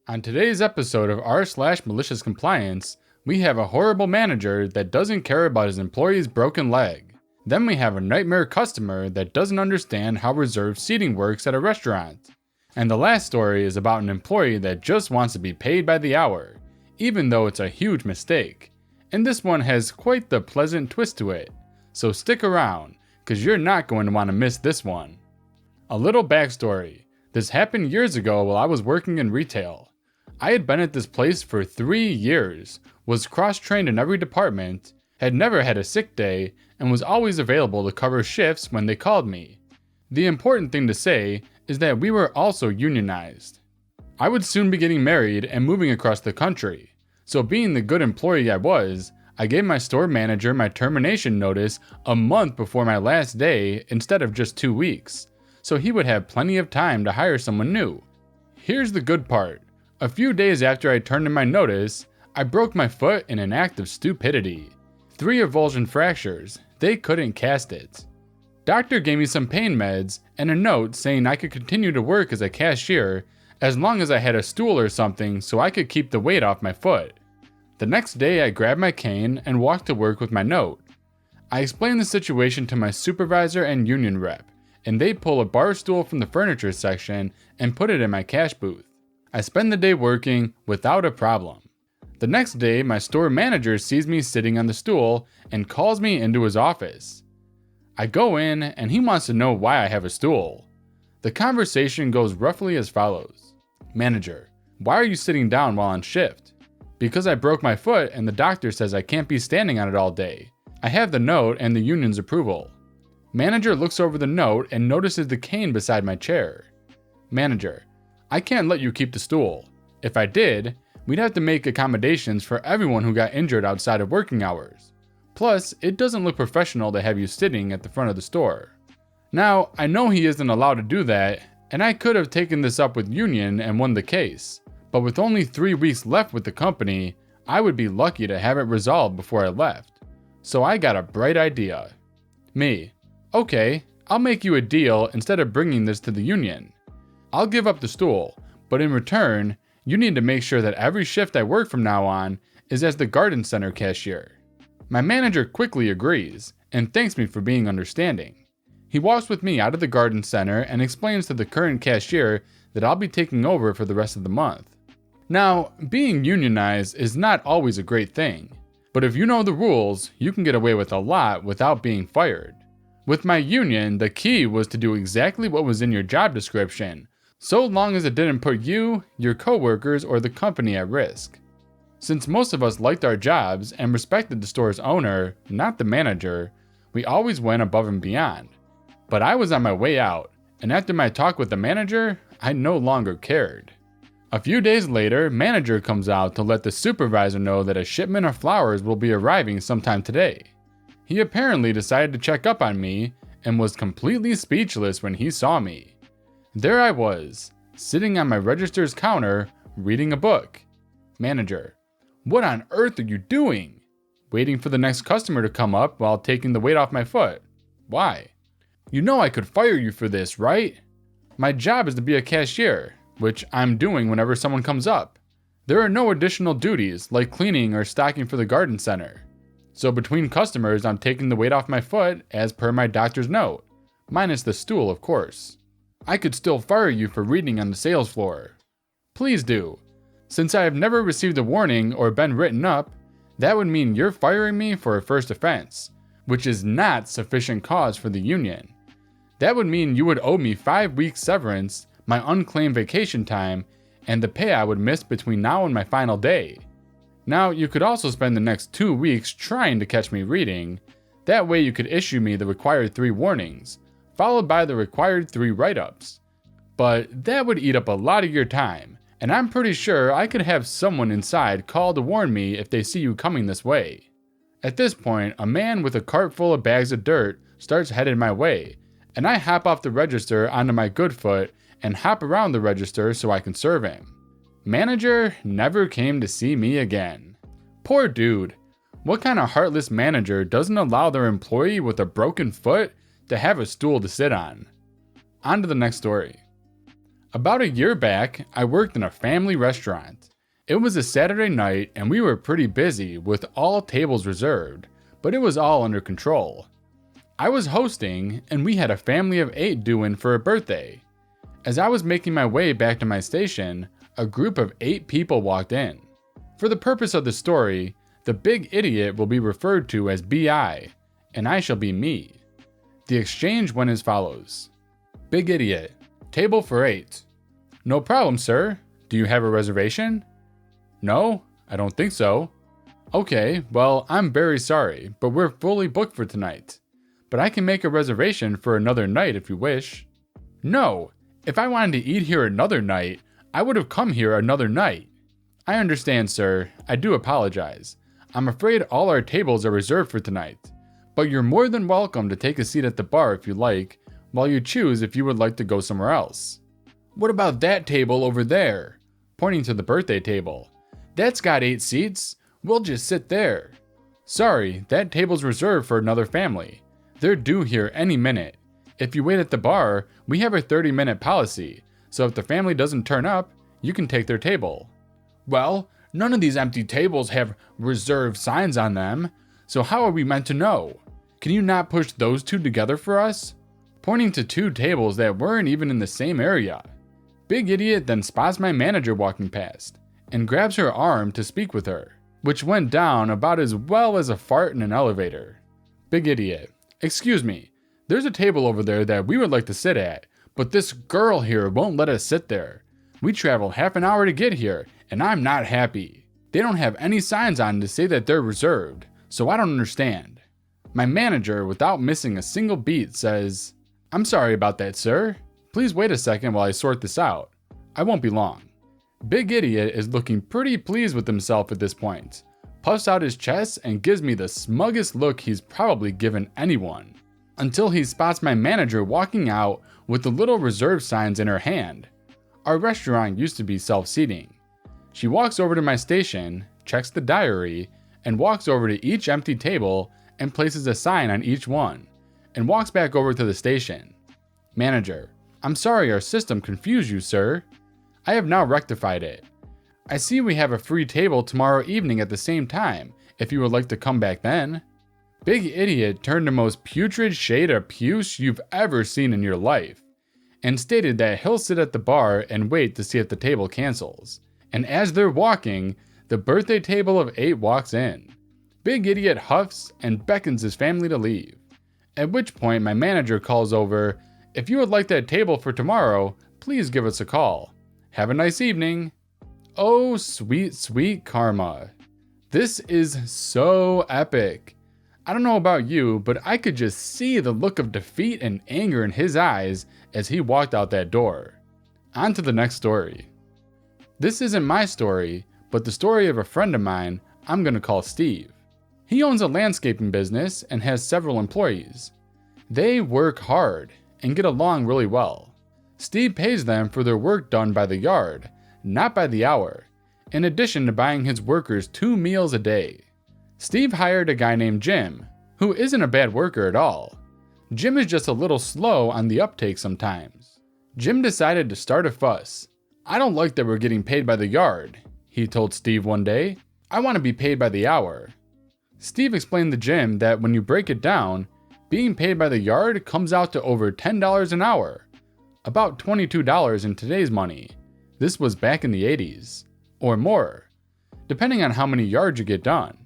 On today's episode of r/MaliciousCompliance, we have a horrible manager that doesn't care about his employee's broken leg. Then we have a nightmare customer that doesn't understand how reserved seating works at a restaurant. And the last story is about an employee that just wants to be paid by the hour, even though it's a huge mistake. And this one has quite the pleasant twist to it. So stick around, because you're not going to want to miss this one. A little backstory. This happened years ago while I was working in retail. I had been at this place for 3 years, was cross-trained in every department, had never had a sick day, and was always available to cover shifts when they called me. The important thing to say is that we were also unionized. I would soon be getting married and moving across the country, so being the good employee I was, I gave my store manager my termination notice a month before my last day instead of just 2 weeks, so he would have plenty of time to hire someone new. Here's the good part. A few days after I turned in my notice, I broke my foot in an act of stupidity. 3 avulsion fractures. They couldn't cast it. Doctor gave me some pain meds and a note saying I could continue to work as a cashier as long as I had a stool or something so I could keep the weight off my foot. The next day I grabbed my cane and walked to work with my note. I explained the situation to my supervisor and union rep, and they pull a bar stool from the furniture section and put it in my cash booth. I spend the day working without a problem. The next day, my store manager sees me sitting on the stool and calls me into his office. I go in and he wants to know why I have a stool. The conversation goes roughly as follows. Manager, why are you sitting down while on shift? Because I broke my foot and the doctor says I can't be standing on it all day. I have the note and the union's approval. Manager looks over the note and notices the cane beside my chair. Manager, I can't let you keep the stool. If I did, we'd have to make accommodations for everyone who got injured outside of working hours. Plus, it doesn't look professional to have you sitting at the front of the store. Now, I know he isn't allowed to do that, and I could have taken this up with union and won the case, but with only 3 weeks left with the company, I would be lucky to have it resolved before I left. So I got a bright idea. Me, okay, I'll make you a deal instead of bringing this to the union. I'll give up the stool, but in return, you need to make sure that every shift I work from now on is as the garden center cashier. My manager quickly agrees and thanks me for being understanding. He walks with me out of the garden center and explains to the current cashier that I'll be taking over for the rest of the month. Now, being unionized is not always a great thing, but if you know the rules, you can get away with a lot without being fired. With my union, the key was to do exactly what was in your job description, so long as it didn't put you, your coworkers, or the company at risk. Since most of us liked our jobs and respected the store's owner, not the manager, we always went above and beyond. But I was on my way out, and after my talk with the manager, I no longer cared. A few days later, manager comes out to let the supervisor know that a shipment of flowers will be arriving sometime today. He apparently decided to check up on me and was completely speechless when he saw me. There I was, sitting on my register's counter, reading a book. Manager, what on earth are you doing? Waiting for the next customer to come up while taking the weight off my foot. Why? You know I could fire you for this, right? My job is to be a cashier, which I'm doing whenever someone comes up. There are no additional duties like cleaning or stocking for the garden center. So between customers, I'm taking the weight off my foot as per my doctor's note, minus the stool, of course. I could still fire you for reading on the sales floor. Please do. Since I have never received a warning or been written up, that would mean you're firing me for a first offense, which is not sufficient cause for the union. That would mean you would owe me 5 weeks severance, my unclaimed vacation time, and the pay I would miss between now and my final day. Now, you could also spend the next 2 weeks trying to catch me reading. That way you could issue me the required 3 warnings, followed by the required 3 write-ups. But that would eat up a lot of your time, and I'm pretty sure I could have someone inside call to warn me if they see you coming this way. At this point, a man with a cart full of bags of dirt starts headed my way, and I hop off the register onto my good foot and hop around the register so I can serve him. Manager never came to see me again. Poor dude. What kind of heartless manager doesn't allow their employee with a broken foot to have a stool to sit on? On to the next story. About a year back, I worked in a family restaurant. It was a Saturday night and we were pretty busy with all tables reserved, but it was all under control. I was hosting and we had a family of 8 due in for a birthday. As I was making my way back to my station, a group of 8 people walked in. For the purpose of the story, the big idiot will be referred to as BI, and I shall be me. The exchange went as follows. Big idiot, table for 8. No problem, sir. Do you have a reservation? No, I don't think so. Okay, well, I'm very sorry, but we're fully booked for tonight. But I can make a reservation for another night if you wish. No, if I wanted to eat here another night, I would have come here another night. I understand, sir. I do apologize. I'm afraid all our tables are reserved for tonight. But you're more than welcome to take a seat at the bar if you like, while you choose if you would like to go somewhere else. What about that table over there? Pointing to the birthday table. That's got 8 seats. We'll just sit there. Sorry, that table's reserved for another family. They're due here any minute. If you wait at the bar, we have a 30-minute policy, so if the family doesn't turn up, you can take their table. Well, none of these empty tables have reserved signs on them, so how are we meant to know? Can you not push those 2 together for us? Pointing to 2 tables that weren't even in the same area. Big idiot then spots my manager walking past, and grabs her arm to speak with her, which went down about as well as a fart in an elevator. Big idiot, excuse me, there's a table over there that we would like to sit at, but this girl here won't let us sit there. We traveled half an hour to get here, and I'm not happy. They don't have any signs on to say that they're reserved, so I don't understand. My manager, without missing a single beat, says, I'm sorry about that, sir. Please wait a second while I sort this out. I won't be long. Big idiot is looking pretty pleased with himself at this point, puffs out his chest and gives me the smuggest look he's probably given anyone, until he spots my manager walking out with the little reserve signs in her hand. Our restaurant used to be self-seating. She walks over to my station, checks the diary, and walks over to each empty table and places a sign on each one, and walks back over to the station. Manager, I'm sorry our system confused you, sir. I have now rectified it. I see we have a free table tomorrow evening at the same time, if you would like to come back then. Big idiot turned the most putrid shade of puce you've ever seen in your life, and stated that he'll sit at the bar and wait to see if the table cancels. And as they're walking, the birthday table of 8 walks in. Big idiot huffs and beckons his family to leave. At which point my manager calls over, if you would like that table for tomorrow, please give us a call. Have a nice evening. Oh, sweet, sweet karma. This is so epic. I don't know about you, but I could just see the look of defeat and anger in his eyes as he walked out that door. On to the next story. This isn't my story, but the story of a friend of mine I'm going to call Steve. He owns a landscaping business and has several employees. They work hard and get along really well. Steve pays them for their work done by the yard, not by the hour, in addition to buying his workers 2 meals a day. Steve hired a guy named Jim, who isn't a bad worker at all. Jim is just a little slow on the uptake sometimes. Jim decided to start a fuss. I don't like that we're getting paid by the yard, he told Steve one day. I want to be paid by the hour. Steve explained to Jim that when you break it down, being paid by the yard comes out to over $10 an hour. About $22 in today's money. This was back in the 80s, or more, depending on how many yards you get done.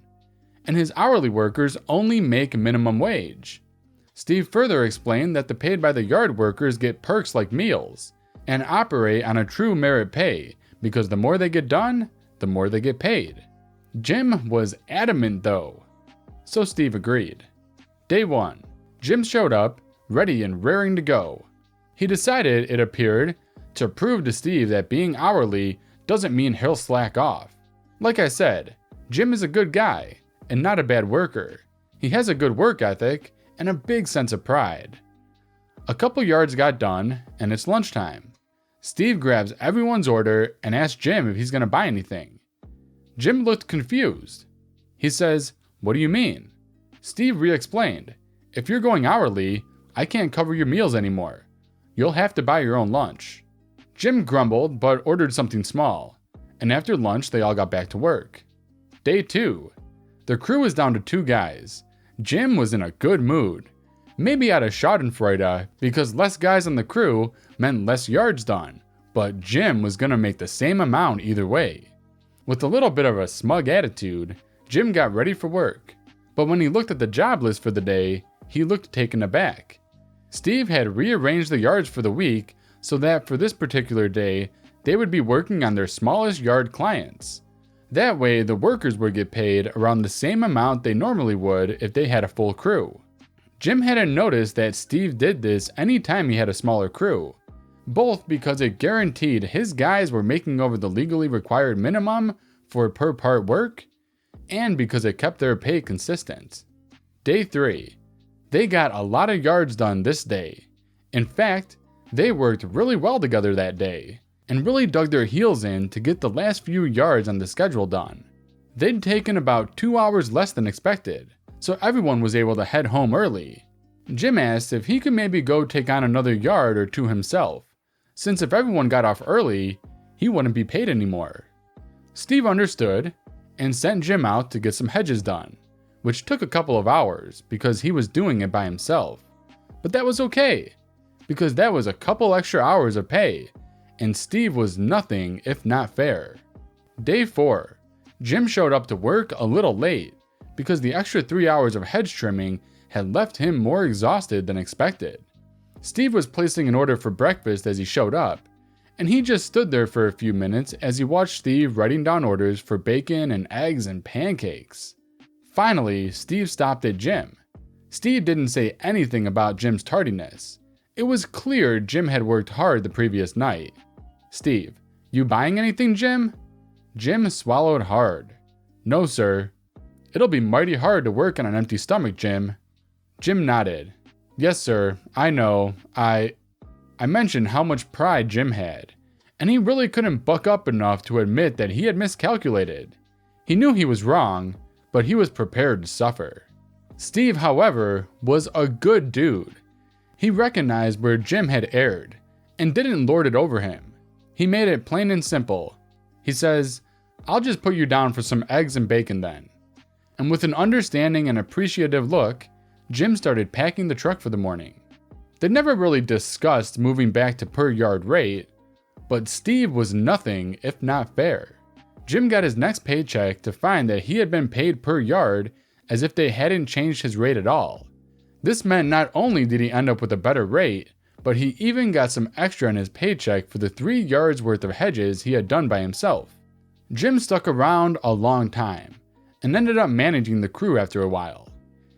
And his hourly workers only make minimum wage. Steve further explained that the paid by the yard workers get perks like meals, and operate on a true merit pay, because the more they get done, the more they get paid. Jim was adamant though, so Steve agreed. Day 1, Jim showed up, ready and raring to go. He decided, it appeared, to prove to Steve that being hourly doesn't mean he'll slack off. Like I said, Jim is a good guy, and not a bad worker. He has a good work ethic, and a big sense of pride. A couple yards got done, and it's lunchtime. Steve grabs everyone's order and asks Jim if he's going to buy anything. Jim looked confused. He says, "What do you mean?" Steve re-explained, "If you're going hourly, I can't cover your meals anymore. You'll have to buy your own lunch." Jim grumbled but ordered something small, and after lunch they all got back to work. Day 2. The crew was down to 2 guys. Jim was in a good mood, maybe out of schadenfreude because less guys on the crew meant less yards done, but Jim was gonna make the same amount either way. With a little bit of a smug attitude, Jim got ready for work, but when he looked at the job list for the day, he looked taken aback. Steve had rearranged the yards for the week so that for this particular day, they would be working on their smallest yard clients. That way, the workers would get paid around the same amount they normally would if they had a full crew. Jim hadn't noticed that Steve did this anytime he had a smaller crew, both because it guaranteed his guys were making over the legally required minimum for per part work, and because it kept their pay consistent. Day 3. They got a lot of yards done this day. In fact, they worked really well together that day, and really dug their heels in to get the last few yards on the schedule done. They'd taken about 2 hours less than expected, so everyone was able to head home early. Jim asked if he could maybe go take on another yard or 2 himself, since if everyone got off early, he wouldn't be paid anymore. Steve understood and sent Jim out to get some hedges done, which took a couple of hours because he was doing it by himself. But that was okay, because that was a couple extra hours of pay, and Steve was nothing if not fair. Day 4. Jim showed up to work a little late because the extra 3 hours of hedge trimming had left him more exhausted than expected. Steve was placing an order for breakfast as he showed up, and he just stood there for a few minutes as he watched Steve writing down orders for bacon and eggs and pancakes. Finally, Steve stopped at Jim. Steve didn't say anything about Jim's tardiness. It was clear Jim had worked hard the previous night. "Steve, you buying anything, Jim?" Jim swallowed hard. "No, sir." "It'll be mighty hard to work on an empty stomach, Jim." Jim nodded. "Yes, sir, I know. I mentioned how much pride Jim had, and he really couldn't buck up enough to admit that he had miscalculated. He knew he was wrong, but he was prepared to suffer. Steve, however, was a good dude. He recognized where Jim had erred, and didn't lord it over him. He made it plain and simple. He says, "I'll just put you down for some eggs and bacon then." And with an understanding and appreciative look, Jim started packing the truck for the morning. They never really discussed moving back to per yard rate, but Steve was nothing if not fair. Jim got his next paycheck to find that he had been paid per yard as if they hadn't changed his rate at all. This meant not only did he end up with a better rate, but he even got some extra in his paycheck for the 3 yards worth of hedges he had done by himself. Jim stuck around a long time, and ended up managing the crew after a while.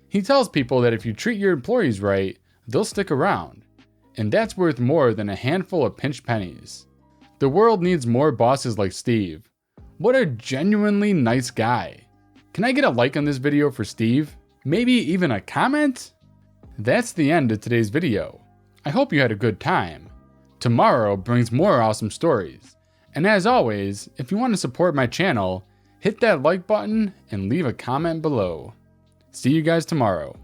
He tells people that if you treat your employees right, they'll stick around, and that's worth more than a handful of pinched pennies. The world needs more bosses like Steve. What a genuinely nice guy. Can I get a like on this video for Steve? Maybe even a comment? That's the end of today's video. I hope you had a good time. Tomorrow brings more awesome stories. And as always, if you want to support my channel, hit that like button and leave a comment below. See you guys tomorrow.